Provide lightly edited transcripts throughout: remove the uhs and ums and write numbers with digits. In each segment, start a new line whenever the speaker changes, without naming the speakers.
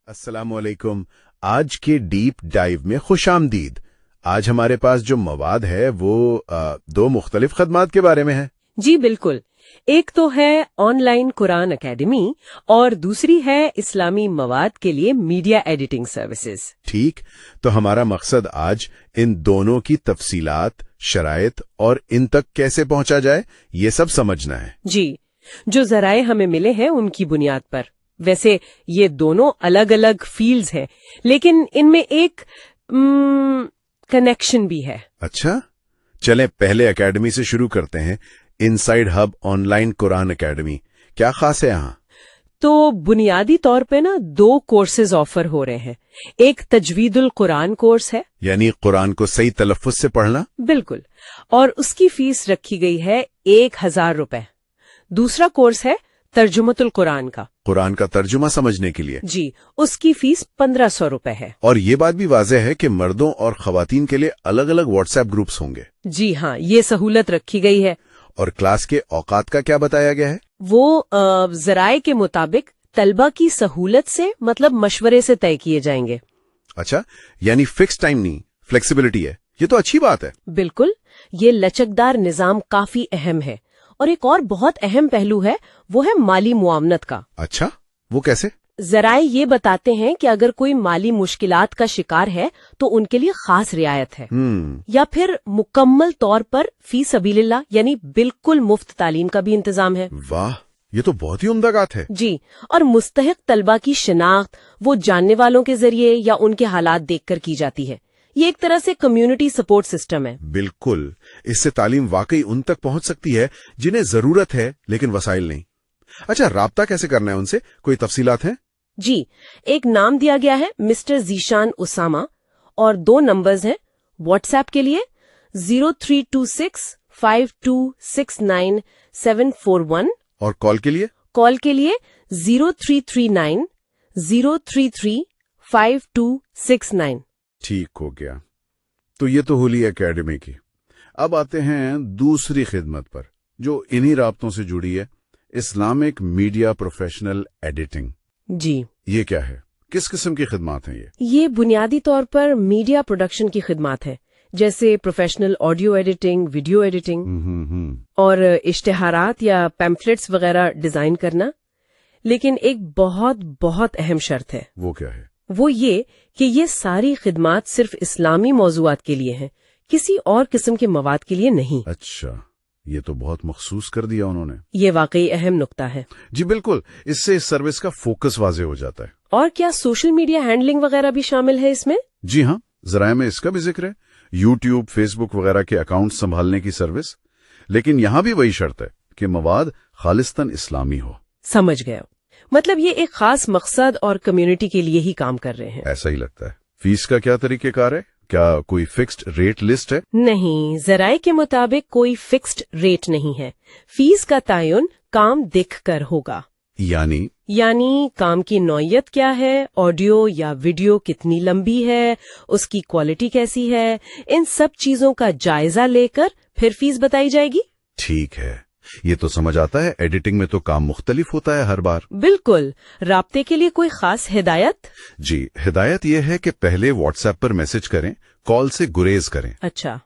السلام علیکم. آج کے ڈیپ ڈائیو میں خوش آمدید. آج ہمارے پاس جو مواد ہے وہ دو مختلف خدمات کے بارے میں ہے.
جی بالکل. ایک تو ہے آن لائن قرآن اکیڈمی اور دوسری ہے اسلامی مواد کے لیے میڈیا ایڈیٹنگ سروسز.
ٹھیک، تو ہمارا مقصد آج ان دونوں کی تفصیلات، شرائط اور ان تک کیسے پہنچا جائے یہ سب سمجھنا ہے.
جی، جو ذرائع ہمیں ملے ہیں ان کی بنیاد پر. ویسے یہ دونوں الگ الگ فیلڈز ہیں لیکن ان میں ایک کنیکشن بھی ہے.
اچھا، چلیں پہلے اکیڈمی سے شروع کرتے ہیں. Inside hub on line Quran academy کیا خاص ہے یہاں؟
تو بنیادی طور پہ دو کورسز آفر ہو رہے ہیں. ایک تجوید القرآن کورس ہے،
یعنی قرآن کو صحیح تلفظ سے پڑھنا.
بالکل، اور اس کی فیس رکھی گئی ہے 1000 روپے. دوسرا کورس ہے ترجمۃ القرآن کا،
قرآن کا ترجمہ سمجھنے کے لیے.
جی، اس کی فیس 1500 روپے ہے.
اور یہ بات بھی واضح ہے کہ مردوں اور خواتین کے لیے الگ الگ واٹس ایپ گروپس ہوں گے.
جی ہاں، یہ سہولت رکھی گئی ہے.
اور کلاس کے اوقات کا کیا بتایا گیا ہے؟
وہ ذرائع کے مطابق طلبہ کی سہولت سے مطلب مشورے سے طے کیے جائیں گے.
اچھا، یعنی فکس ٹائم نہیں، فلیکسیبلٹی ہے. یہ تو اچھی بات ہے.
بالکل، یہ لچکدار نظام کافی اہم ہے. اور ایک اور بہت اہم پہلو ہے، وہ ہے مالی معاونت کا.
اچھا، وہ کیسے؟
ذرائع یہ بتاتے ہیں کہ اگر کوئی مالی مشکلات کا شکار ہے تو ان کے لیے خاص رعایت ہے، یا پھر مکمل طور پر فی سبیل اللہ یعنی بالکل مفت تعلیم کا بھی انتظام ہے.
واہ، یہ تو بہت ہی عمدہ بات ہے.
جی، اور مستحق طلبہ کی شناخت وہ جاننے والوں کے ذریعے یا ان کے حالات دیکھ کر کی جاتی ہے. یہ ایک طرح سے کمیونٹی سپورٹ سسٹم ہے.
بالکل، اس سے تعلیم واقعی ان تک پہنچ سکتی ہے جنہیں ضرورت ہے لیکن وسائل نہیں. اچھا، رابطہ کیسے کرنا ہے ان سے؟ کوئی تفصیلات ہیں؟
جی، ایک نام دیا گیا ہے مسٹر ذیشان اسامہ، اور 2 نمبرز ہیں. واٹس ایپ کے لیے 0326526971
اور کال کے لیے
0339-033-5269.
ٹھیک ہو گیا. تو یہ تو ہولی اکیڈمی کی. اب آتے ہیں دوسری خدمت پر جو انہی رابطوں سے جڑی ہے، اسلامک میڈیا پروفیشنل ایڈیٹنگ.
جی،
یہ کیا ہے؟ کس قسم کی خدمات ہیں
یہ بنیادی طور پر میڈیا پروڈکشن کی خدمات ہیں، جیسے professional audio editing, video editing اور اشتہارات یا پیمفلٹس وغیرہ ڈیزائن کرنا. لیکن ایک بہت بہت اہم شرط ہے.
وہ کیا ہے؟
وہ یہ کہ یہ ساری خدمات صرف اسلامی موضوعات کے لیے ہیں، کسی اور قسم کے مواد کے لیے نہیں.
اچھا، یہ تو بہت مخصوص کر دیا انہوں نے.
یہ واقعی اہم نقطہ ہے.
جی بالکل، اس سے اس سروس کا فوکس واضح ہو جاتا ہے.
اور کیا سوشل میڈیا ہینڈلنگ وغیرہ بھی شامل ہے اس میں؟
جی ہاں، ذرائع میں اس کا بھی ذکر ہے. یوٹیوب، فیس بک وغیرہ کے اکاؤنٹ سنبھالنے کی سروس. لیکن یہاں بھی وہی شرط ہے کہ مواد خالصتاً اسلامی ہو.
سمجھ گیا. مطلب یہ ایک خاص مقصد اور کمیونٹی کے لیے ہی کام کر رہے ہیں.
ایسا ہی لگتا ہے. فیس کا کیا طریقہ کار ہے؟ کیا کوئی فکسڈ ریٹ لسٹ ہے؟
نہیں، ذرائع کے مطابق کوئی فکسڈ ریٹ نہیں ہے. فیس کا تعین کام دیکھ کر ہوگا. یعنی کام کی نوعیت کیا ہے، آڈیو یا ویڈیو کتنی لمبی ہے، اس کی کوالٹی کیسی ہے، ان سب چیزوں کا جائزہ لے کر پھر فیس بتائی جائے گی.
ٹھیک ہے، یہ تو سمجھ آتا ہے. ایڈیٹنگ میں تو کام مختلف ہوتا ہے ہر بار.
بالکل. رابطے کے لیے کوئی خاص ہدایت؟
جی، ہدایت یہ ہے کہ پہلے واٹس ایپ پر میسج کریں، کال سے گریز کریں.
اچھا.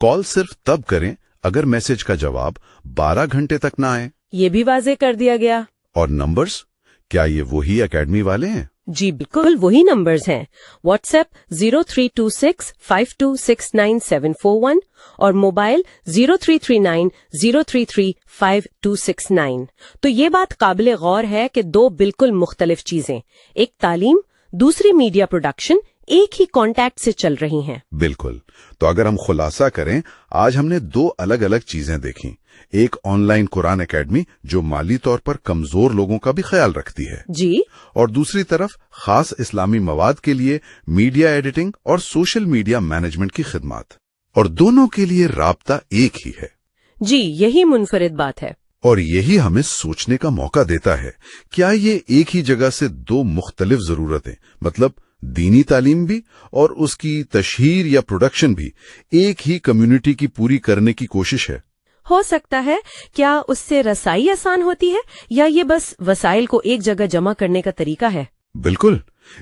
کال صرف تب کریں اگر میسج کا جواب 12 گھنٹے تک نہ آئے.
یہ بھی واضح کر دیا گیا. اور
نمبرز کیا یہ وہی اکیڈمی والے ہیں؟
جی بالکل وہی نمبرز ہیں. واٹس ایپ 0326526971 اور موبائل 0339-033-5269. تو یہ بات قابل غور ہے کہ 2 بالکل مختلف چیزیں، ایک تعلیم، دوسری میڈیا پروڈکشن، ایک ہی کانٹیکٹ سے چل رہی ہیں.
بالکل. تو اگر ہم خلاصہ کریں، آج ہم نے 2 الگ الگ چیزیں دیکھیں. ایک آن لائن قرآن اکیڈمی جو مالی طور پر کمزور لوگوں کا بھی خیال رکھتی ہے،
جی،
اور دوسری طرف خاص اسلامی مواد کے لیے میڈیا ایڈیٹنگ اور سوشل میڈیا مینجمنٹ کی خدمات. اور دونوں کے لیے رابطہ ایک ہی ہے.
جی، یہی منفرد بات ہے.
اور یہی ہمیں سوچنے کا موقع دیتا ہے، کیا یہ ایک ہی جگہ سے 2 مختلف ضرورتیں، مطلب دینی تعلیم بھی اور اس کی تشہیر یا پروڈکشن بھی، ایک ہی کمیونٹی کی پوری کرنے کی کوشش ہے؟
ہو سکتا ہے. کیا اس سے رسائی آسان ہوتی ہے یا یہ بس وسائل کو ایک جگہ جمع کرنے کا طریقہ ہے؟
بالکل.